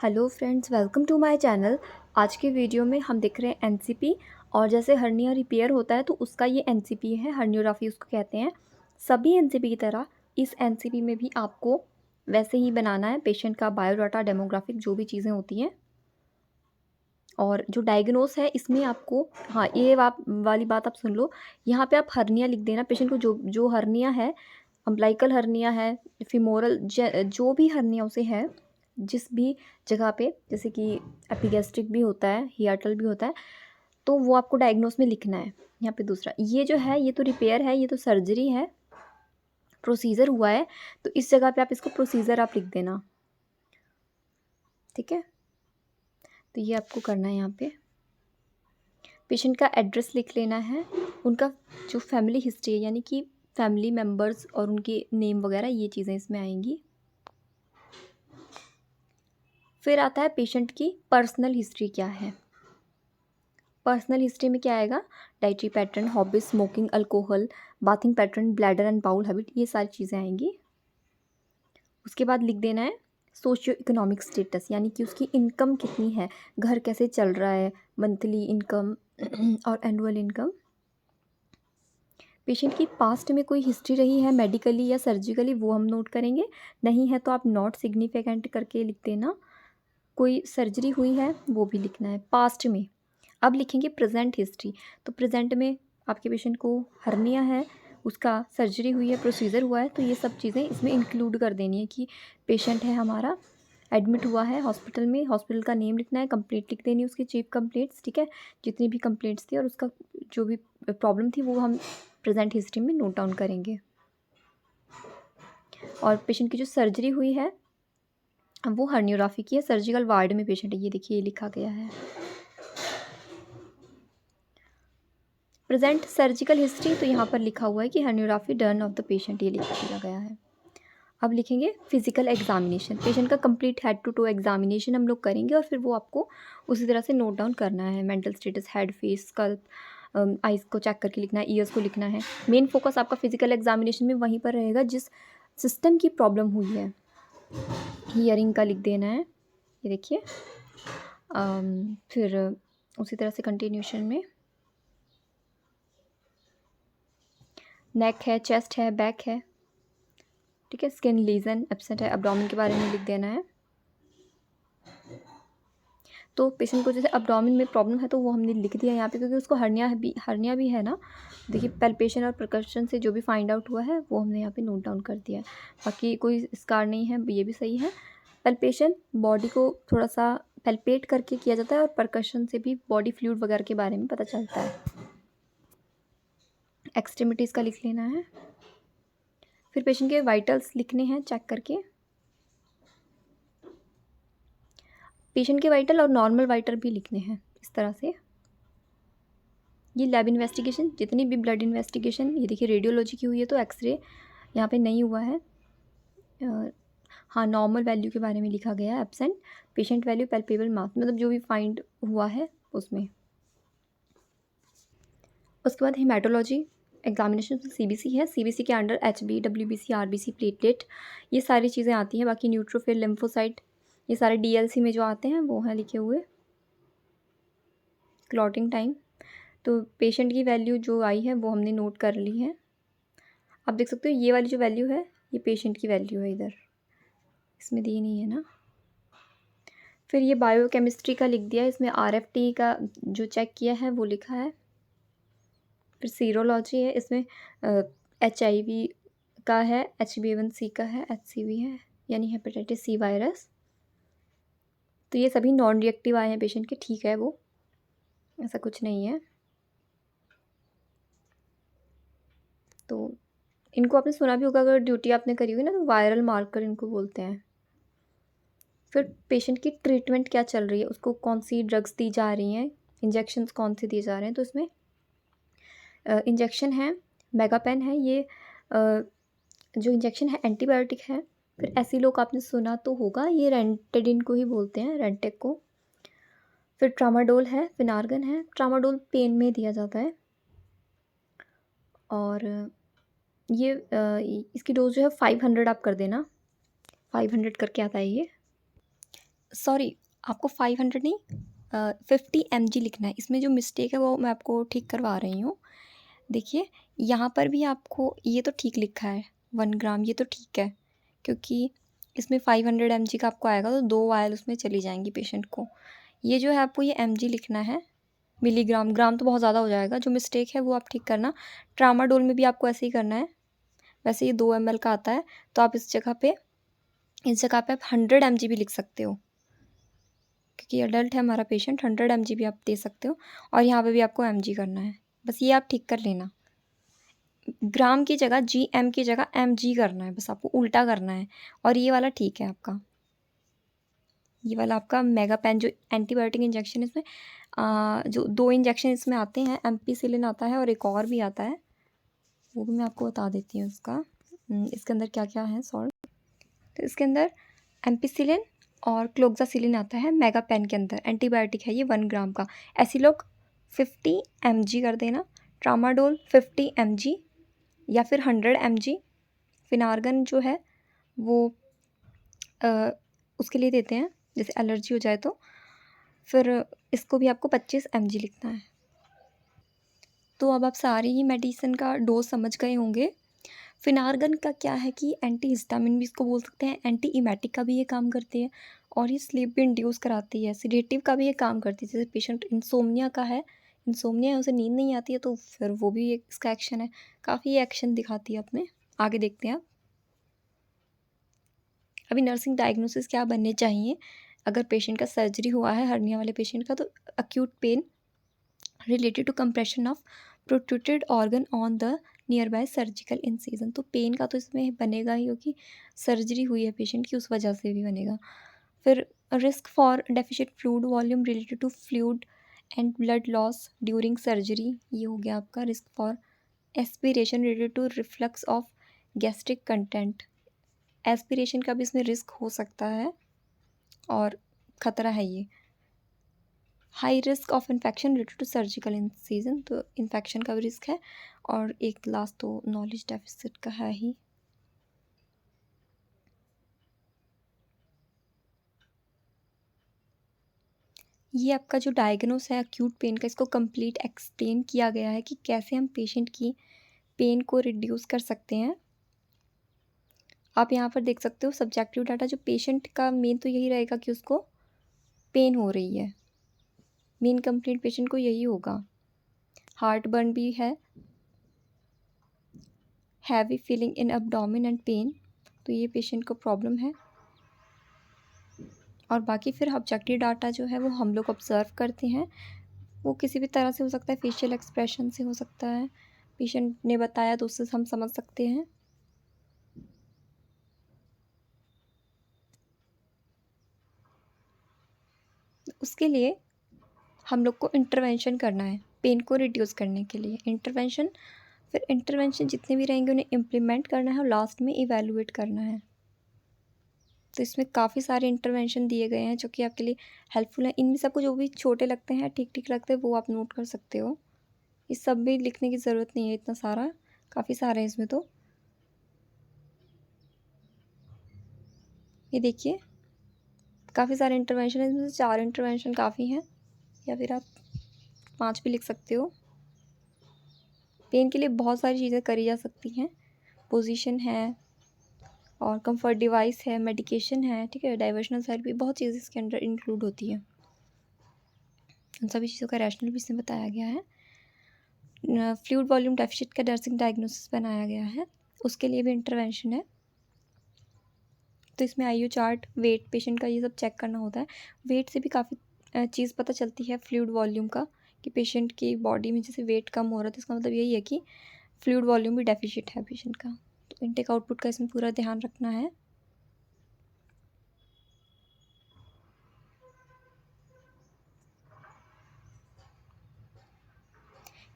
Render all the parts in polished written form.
Hello friends, welcome to my channel. आज के video में हम देख रहे हैं एनसीपी। और जैसे हर्निया रिपेयर होता है तो उसका ये एनसीपी है, हर्नियोग्राफी उसको कहते हैं। सभी एनसीपी की तरह इस एनसीपी में भी आपको वैसे ही बनाना है पेशेंट का बायोडाटा, डेमोग्राफिक जो भी चीज़ें होती हैं। और जो डायग्नोस है इसमें आपको, हाँ ये वाली बात आप सुन लो, यहाँ पे आप हर्निया लिख देना। पेशेंट को जो जो हर्निया है, अम्बलाइकल हर्निया है, फिमोरल, जो भी हर्निया उसे है, जिस भी जगह पे, जैसे कि एपिगैस्ट्रिक भी होता है, हियाटल भी होता है, तो वो आपको डायग्नोस में लिखना है। यहाँ पे दूसरा ये जो है, ये तो रिपेयर है, ये तो सर्जरी है, प्रोसीजर हुआ है, तो इस जगह पे आप इसको प्रोसीजर आप लिख देना, ठीक है। तो ये आपको करना है। यहाँ पे पेशेंट का एड्रेस लिख लेना है, उनका जो फैमिली हिस्ट्री है, यानी कि फैमिली मेम्बर्स और उनके नेम वगैरह, ये चीज़ें इसमें आएंगी। फिर आता है पेशेंट की पर्सनल हिस्ट्री क्या है। पर्सनल हिस्ट्री में क्या आएगा? Dietary pattern, hobbies, smoking, alcohol, bathing pattern, bladder and bowel habit, ये सारी चीज़ें आएंगी। उसके बाद लिख देना है सोशियो इकोनॉमिक स्टेटस, यानी कि उसकी इनकम कितनी है, घर कैसे चल रहा है, मंथली इनकम और एनुअल इनकम। पेशेंट की पास्ट में कोई हिस्ट्री रही है मेडिकली या सर्जिकली, वो हम नोट करेंगे। नहीं है तो आप नॉट सिग्निफिकेंट करके लिख देना। कोई सर्जरी हुई है वो भी लिखना है पास्ट में। अब लिखेंगे प्रेजेंट हिस्ट्री। तो प्रेजेंट में आपके पेशेंट को हर्निया है, उसका सर्जरी हुई है, प्रोसीजर हुआ है, तो ये सब चीज़ें इसमें इंक्लूड कर देनी है कि पेशेंट है हमारा, एडमिट हुआ है हॉस्पिटल में, हॉस्पिटल का नेम लिखना है, कंप्लेंट लिख देनी है, उसकी चीफ कंप्लेंट्स, ठीक है, जितनी भी कंप्लेंट्स थी और उसका जो भी प्रॉब्लम थी वो हम प्रेजेंट हिस्ट्री में नोट डाउन करेंगे। और पेशेंट की जो सर्जरी हुई है वो हर्नियोग्राफी की है, सर्जिकल वार्ड में पेशेंट है, ये देखिए ये लिखा गया है। प्रेजेंट सर्जिकल हिस्ट्री, तो यहाँ पर लिखा हुआ है कि herniography done of the patient, ये लिख दिया गया है। अब लिखेंगे फिजिकल एग्जामिनेशन, पेशेंट का complete head to toe examination हम लोग करेंगे और फिर वो आपको उसी तरह से नोट डाउन करना है। Mental status, head, face, scalp, eyes को चेक करके लिखना है, ईयर्स को लिखना है। मेन फोकस आपका फिजिकल एग्जामिनेशन में वहीं पर रहेगा जिस सिस्टम की प्रॉब्लम हुई है। हियरिंग का लिख देना है, ये देखिए। फिर उसी तरह से कंटिन्यूशन में नेक है, चेस्ट है, बैक है, ठीक है, स्किन लीजन एब्सेंट है, अब्डोमेन के बारे में लिख देना है। तो पेशेंट को जैसे अब्डोमेन में प्रॉब्लम है तो वो हमने लिख दिया यहाँ पे, क्योंकि उसको हर्निया भी है ना। देखिए पैल्पेशन और परकशन से जो भी फाइंड आउट हुआ है वो हमने यहाँ पे नोट डाउन कर दिया है। बाकी कोई स्कार नहीं है, ये भी सही है। पैल्पेशन बॉडी को थोड़ा सा पैल्पेट करके किया जाता है और परकशन से भी बॉडी फ्लूइड वगैरह के बारे में पता चलता है। एक्सट्रीमिटीज़ का लिख लेना है। फिर पेशेंट के वाइटल्स लिखने हैं चेक करके। पेशेंट के वाइटल और नॉर्मल वाइटल भी लिखने हैं इस तरह से। ये लैब इन्वेस्टिगेशन, जितनी भी ब्लड इन्वेस्टिगेशन, ये देखिए रेडियोलॉजी की हुई है तो एक्सरे यहाँ पे नहीं हुआ है। हाँ, नॉर्मल वैल्यू के बारे में लिखा गया है, एब्सेंट, पेशेंट वैल्यू, पैल्पेबल मास, मतलब जो भी फाइंड हुआ है उसमें। उसके बाद हेमाटोलॉजी एग्जामिनेशन सीबीसी है, सीबीसी के under HB, WBC, RBC, platelet, ये सारी चीज़ें आती हैं। बाकी न्यूट्रोफिल, लिम्फोसाइट, ये सारे डीएलसी में जो आते हैं वो हैं लिखे हुए। क्लॉटिंग टाइम, तो पेशेंट की वैल्यू जो आई है वो हमने नोट कर ली है। आप देख सकते हो ये वाली जो वैल्यू है ये पेशेंट की वैल्यू है, इधर इसमें दी नहीं है ना। फिर ये बायोकेमिस्ट्री का लिख दिया, इसमें आरएफटी का जो चेक किया है वो लिखा है। फिर सीरोलॉजी है, इसमें एचआईवी का है, HbA1c का है, HCV है यानी हेपेटाइटिस सी वायरस। तो ये सभी नॉन रिएक्टिव आए हैं पेशेंट के, ठीक है, वो ऐसा कुछ नहीं है। तो इनको आपने सुना भी होगा, अगर ड्यूटी आपने करी हुई ना, तो वायरल मार्कर इनको बोलते हैं। फिर पेशेंट की ट्रीटमेंट क्या चल रही है, उसको कौन सी ड्रग्स दी जा रही हैं, इंजेक्शन्स कौन से दिए जा रहे हैं। तो इसमें इंजेक्शन है, मेगापेन है, ये जो इंजेक्शन है एंटीबायोटिक है। फिर एसिलोक आपने सुना तो होगा, ये रेंटेडिन को ही बोलते हैं, रेंटेक को। फिर ट्रामाडोल है, फिनार्गन है, ट्रामाडोल पेन में दिया जाता है। और ये इसकी डोज जो है 500 आप कर देना, 500 करके आता है ये। सॉरी, आपको 500 नहीं 50 mg लिखना है। इसमें जो मिस्टेक है वो मैं आपको ठीक करवा रही हूँ। देखिए, यहाँ पर भी आपको ये तो ठीक लिखा है 1 ग्राम, ये तो ठीक है, क्योंकि इसमें 500 mg का आपको आएगा तो 2 वायल उसमें चली जाएँगी पेशेंट को। ये जो है आपको ये mg लिखना है, मिलीग्राम, ग्राम तो बहुत ज़्यादा हो जाएगा। जो मिस्टेक है वो आप ठीक करना। ट्रामाडोल में भी आपको ऐसे ही करना है। वैसे ये 2 ml का आता है, तो आप इस जगह पे आप 100 mg भी लिख सकते हो, क्योंकि अडल्ट है हमारा पेशेंट। 100 mg भी आप दे सकते हो और यहाँ पे भी आपको mg करना है। बस ये आप ठीक कर लेना। ग्राम की जगह gm की जगह mg करना है, बस आपको उल्टा करना है। और ये वाला ठीक है आपका, ये वाला आपका मेगा पेन जो एंटीबायोटिक इंजेक्शन इसमें जो 2 इंजेक्शन इसमें आते हैं, एम्पिसिलिन आता है और एक और भी आता है, वो भी मैं आपको बता देती हूँ उसका। इसके अंदर क्या क्या है सॉल्ट। तो इसके अंदर एम्पिसिलिन और क्लोक्सासिलिन आता है मेगा पेन के अंदर। एंटीबायोटिक है ये 1 ग्राम का। एसिलोक 50 mg कर देना। ट्रामाडोल 50 mg या फिर 100 mg। फिनार्गन जो है वो उसके लिए देते हैं जैसे एलर्जी हो जाए तो। फिर इसको भी आपको 25 mg लिखना है। तो अब आप सारी ही मेडिसिन का डोज समझ गए होंगे। फिनार्गन का क्या है कि एंटी हिस्टामिन भी इसको बोल सकते हैं, एंटी इमेटिक का भी ये काम करती है और ये स्लीप भी इंड्यूस कराती है। सिडेटिव का भी ये काम करती है। जैसे पेशेंट इंसोम्निया का है, इंसोम्निया है, उसे नींद नहीं आती है, तो फिर वो भी एक इसका एक्शन है। काफ़ी एक्शन दिखाती है अपने। आगे देखते हैं आप। अभी नर्सिंग डायग्नोसिस क्या बनने चाहिए अगर पेशेंट का सर्जरी हुआ है, हर्निया वाले पेशेंट का, तो acute pain related to compression of protruded organ on the nearby surgical incision. तो पेन का तो इसमें बनेगा ही, क्योंकि सर्जरी हुई है पेशेंट की, उस वजह से भी बनेगा। फिर risk for deficient fluid volume related to fluid and blood loss during surgery, ये हो गया आपका। Risk for aspiration related to reflux of gastric content, aspiration का भी इसमें रिस्क हो सकता है और ख़तरा है ये। High risk of infection related to surgical incision, तो इन्फेक्शन का भी रिस्क है। और एक लास्ट तो नॉलेज डेफिसिट का है ही। ये आपका जो डायग्नोस है अक्यूट पेन का, इसको कंप्लीट एक्सप्लेन किया गया है कि कैसे हम पेशेंट की पेन को रिड्यूस कर सकते हैं। आप यहाँ पर देख सकते हो सब्जेक्टिव डाटा। जो पेशेंट का मेन तो यही रहेगा कि उसको पेन हो रही है, मेन कंप्लेंट पेशेंट को यही होगा। हार्ट बर्न भी है, heavy feeling in abdomen and pain, तो ये पेशेंट को प्रॉब्लम है। और बाकी फिर ऑब्जेक्टिव डाटा जो है वो हम लोग ऑब्ज़र्व करते हैं। वो किसी भी तरह से हो सकता है, फेशियल एक्सप्रेशन से हो सकता है, पेशेंट ने बताया तो उससे हम समझ सकते हैं। उसके लिए हम लोग को इंटरवेंशन करना है पेन को रिड्यूस करने के लिए। फिर इंटरवेंशन जितने भी रहेंगे उन्हें इम्प्लीमेंट करना है और लास्ट में इवैल्यूएट करना है। तो इसमें काफ़ी सारे इंटरवेंशन दिए गए हैं जो कि आपके लिए हेल्पफुल हैं। इनमें सबको जो भी छोटे लगते हैं, ठीक ठीक लगते हैं, वो आप नोट कर सकते हो। ये सब भी लिखने की ज़रूरत नहीं है इतना सारा, काफ़ी सारे हैं इसमें। तो ये देखिए काफ़ी सारे इंटरवेंशन है, इसमें से 4 इंटरवेंशन काफ़ी हैं, या फिर आप 5 भी लिख सकते हो। पेन के लिए बहुत सारी चीज़ें करी जा सकती हैं। पोजीशन है और कंफर्ट डिवाइस है, मेडिकेशन है, ठीक है, डाइवर्शनल थेरेपी, बहुत चीज़ें इसके अंदर इंक्लूड होती है। उन सभी चीज़ों का रैशनल भी इसमें बताया गया है। फ्लूइड वॉल्यूम डेफिशिएंट का नर्सिंग डायग्नोसिस बनाया गया है, उसके लिए भी इंटरवेंशन है। तो इसमें आईयू चार्ट, वेट, पेशेंट का ये सब चेक करना होता है। वेट से भी काफ़ी चीज़ पता चलती है फ्लूइड वॉल्यूम का, कि पेशेंट की बॉडी में जैसे वेट कम हो रहा है तो इसका मतलब यही है कि फ्लूइड वॉल्यूम भी डेफिशिएंट है पेशेंट का। तो इनटेक आउटपुट का इसमें पूरा ध्यान रखना है।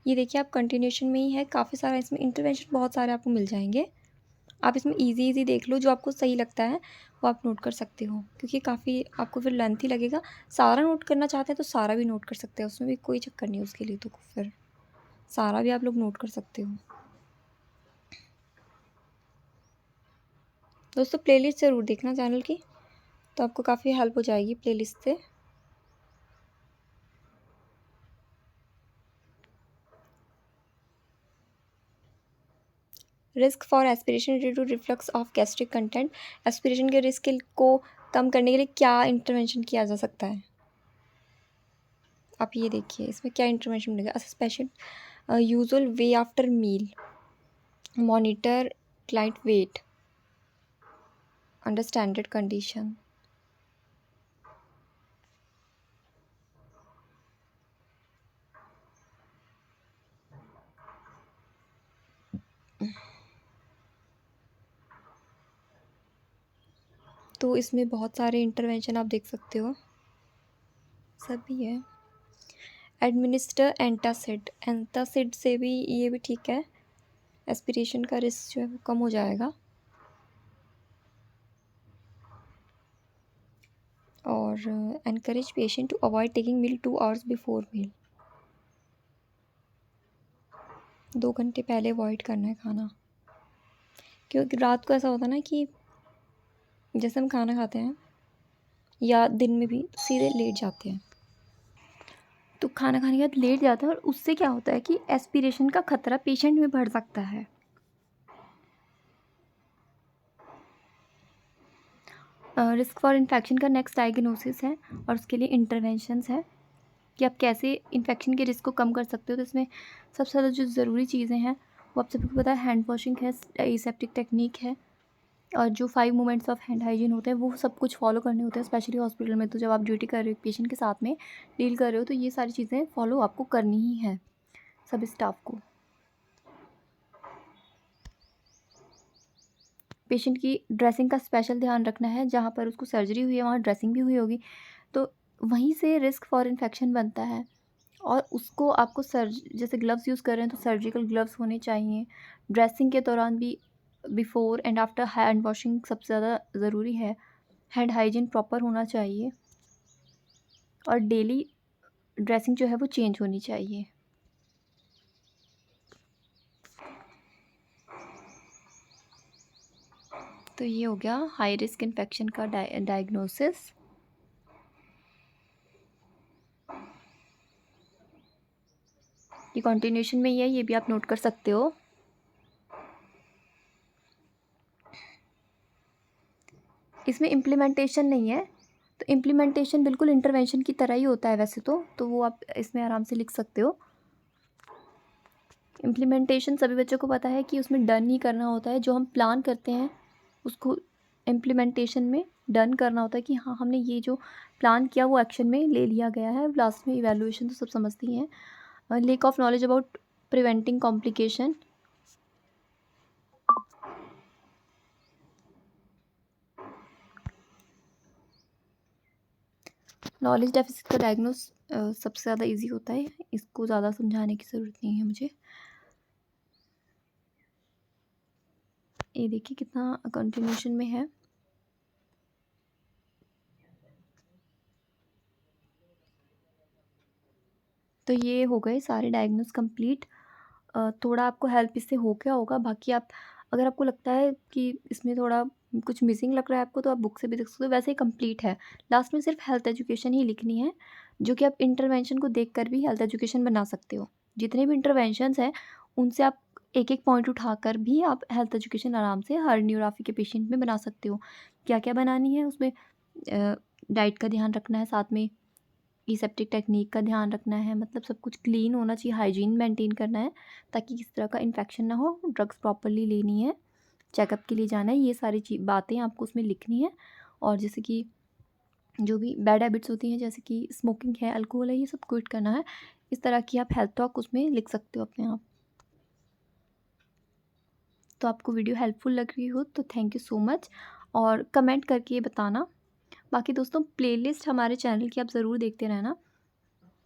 ये देखिए आप कंटिन्यूशन में ही है, काफ़ी सारा इसमें इंटरवेंशन बहुत सारे आपको मिल जाएंगे। आप इसमें इजी देख लो, जो आपको सही लगता है वो आप नोट कर सकते हो, क्योंकि काफ़ी आपको फिर लेंथी लगेगा। सारा नोट करना चाहते हैं तो सारा भी नोट कर सकते हैं, उसमें भी कोई चक्कर नहीं उसके लिए। तो फिर सारा भी आप लोग नोट कर सकते हो। दोस्तों प्लेलिस्ट ज़रूर देखना चैनल की। तो आपको काफ़ी हेल्प हो जाएगी प्लेलिस्ट से। Risk for aspiration due to reflux of gastric content. Aspiration के रिस्क को कम करने के लिए क्या इंटरवेंशन किया जा सकता है? आप ये देखिए इसमें क्या इंटरवेंशन मिलेगा। Special usual way after meal, monitor client weight under standard condition. तो इसमें बहुत सारे इंटरवेंशन आप देख सकते हो, सब भी है। एडमिनिस्टर एंटासिड, एंटासिड से भी ये भी ठीक है, एस्पिरेशन का रिस्क जो है वो कम हो जाएगा। और encourage patient to avoid taking meal 2 hours before meal, 2 घंटे पहले अवॉइड करना है खाना, क्योंकि रात को ऐसा होता है ना कि जैसे हम खाना खाते हैं या दिन में भी सीधे लेट जाते हैं, तो खाना खाने के बाद लेट जाते हैं और उससे क्या होता है कि एस्पिरेशन का खतरा पेशेंट में बढ़ सकता है। रिस्क फॉर इन्फेक्शन का नेक्स्ट डायग्नोसिस है और उसके लिए इंटरवेंशंस है कि आप कैसे इन्फेक्शन के रिस्क को कम कर सकते हो। तो इसमें सबसे ज़्यादा जो ज़रूरी चीज़ें हैं वो आप सभी को पता है, हैंड वॉशिंग है, एसेप्टिक टेक्निक है, और जो 5 मोमेंट्स ऑफ हैंड हाइजीन होते हैं वो सब कुछ फॉलो करने होते हैं। स्पेशली हॉस्पिटल में तो जब आप ड्यूटी कर रहे हो, पेशेंट के साथ में डील कर रहे हो, तो ये सारी चीज़ें फॉलो आपको करनी ही है सब स्टाफ को। पेशेंट की ड्रेसिंग का स्पेशल ध्यान रखना है, जहाँ पर उसको सर्जरी हुई है वहाँ ड्रेसिंग भी हुई होगी, तो वहीं से रिस्क फॉर इन्फेक्शन बनता है। और उसको आपको जैसे ग्लव्स यूज़ कर रहे हैं तो सर्जिकल ग्लव्स होने चाहिए। ड्रेसिंग के दौरान भी before and after hand washing सबसे ज़्यादा ज़रूरी है। हैंड हाइजीन प्रॉपर होना चाहिए और डेली ड्रेसिंग जो है वो चेंज होनी चाहिए। तो ये हो गया हाई रिस्क इन्फेक्शन का डायग्नोसिस। ये कॉन्टिन्यूशन में ही है, ये भी आप नोट कर सकते हो। इसमें इम्प्लीमेंटेशन नहीं है, तो इम्प्लीमेंटेशन बिल्कुल इंटरवेंशन की तरह ही होता है वैसे तो वो आप इसमें आराम से लिख सकते हो। इम्प्लीमेंटेशन सभी बच्चों को पता है कि उसमें डन ही करना होता है, जो हम प्लान करते हैं उसको इम्प्लीमेंटेशन में डन करना होता है कि हाँ हमने ये जो प्लान किया वो एक्शन में ले लिया गया है। लास्ट में इवैल्यूएशन तो सब समझती हैं। Lack of knowledge about preventing complication, knowledge deficit का डायग्नोस सबसे ज़्यादा इजी होता है, इसको ज़्यादा समझाने की ज़रूरत नहीं है मुझे। ये देखिए कितना कंटिन्यूशन में है। तो ये हो गए सारे डायग्नोस कंप्लीट। थोड़ा आपको हेल्प इससे हो गया होगा। बाकी आप अगर आपको लगता है कि इसमें थोड़ा कुछ मिसिंग लग रहा है आपको, तो आप बुक से भी देख सकते हो, वैसे ही कंप्लीट है। लास्ट में सिर्फ हेल्थ एजुकेशन ही लिखनी है, जो कि आप इंटरवेंशन को देखकर भी हेल्थ एजुकेशन बना सकते हो। जितने भी इंटरवेंशंस हैं उनसे आप एक एक पॉइंट उठाकर भी आप हेल्थ एजुकेशन आराम से हर न्यूरोपैथी के पेशेंट में बना सकते हो। क्या क्या बनानी है उसमें, डाइट का ध्यान रखना है, साथ में एसेप्टिक टेक्निक का ध्यान रखना है, मतलब सब कुछ क्लीन होना चाहिए, हाइजीन मेंटेन करना है ताकि किसी तरह का इन्फेक्शन ना हो, ड्रग्स प्रॉपरली लेनी है, चेकअप के लिए जाना है, ये सारी बातें आपको उसमें लिखनी है। और जैसे कि जो भी बैड हैबिट्स होती हैं जैसे कि स्मोकिंग है, अल्कोहल है, ये सब क्विट करना है। इस तरह की आप हेल्थ टॉक उसमें लिख सकते हो अपने आप। तो आपको वीडियो हेल्पफुल लग रही हो तो थैंक यू सो मच, और कमेंट करके ये बताना। बाकी दोस्तों प्लेलिस्ट हमारे चैनल की आप ज़रूर देखते रहना।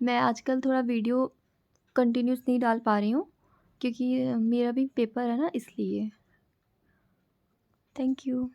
मैं आजकल थोड़ा वीडियो कंटिन्यूस नहीं डाल पा रही हूँ क्योंकि मेरा भी पेपर है ना, इसलिए। Thank you.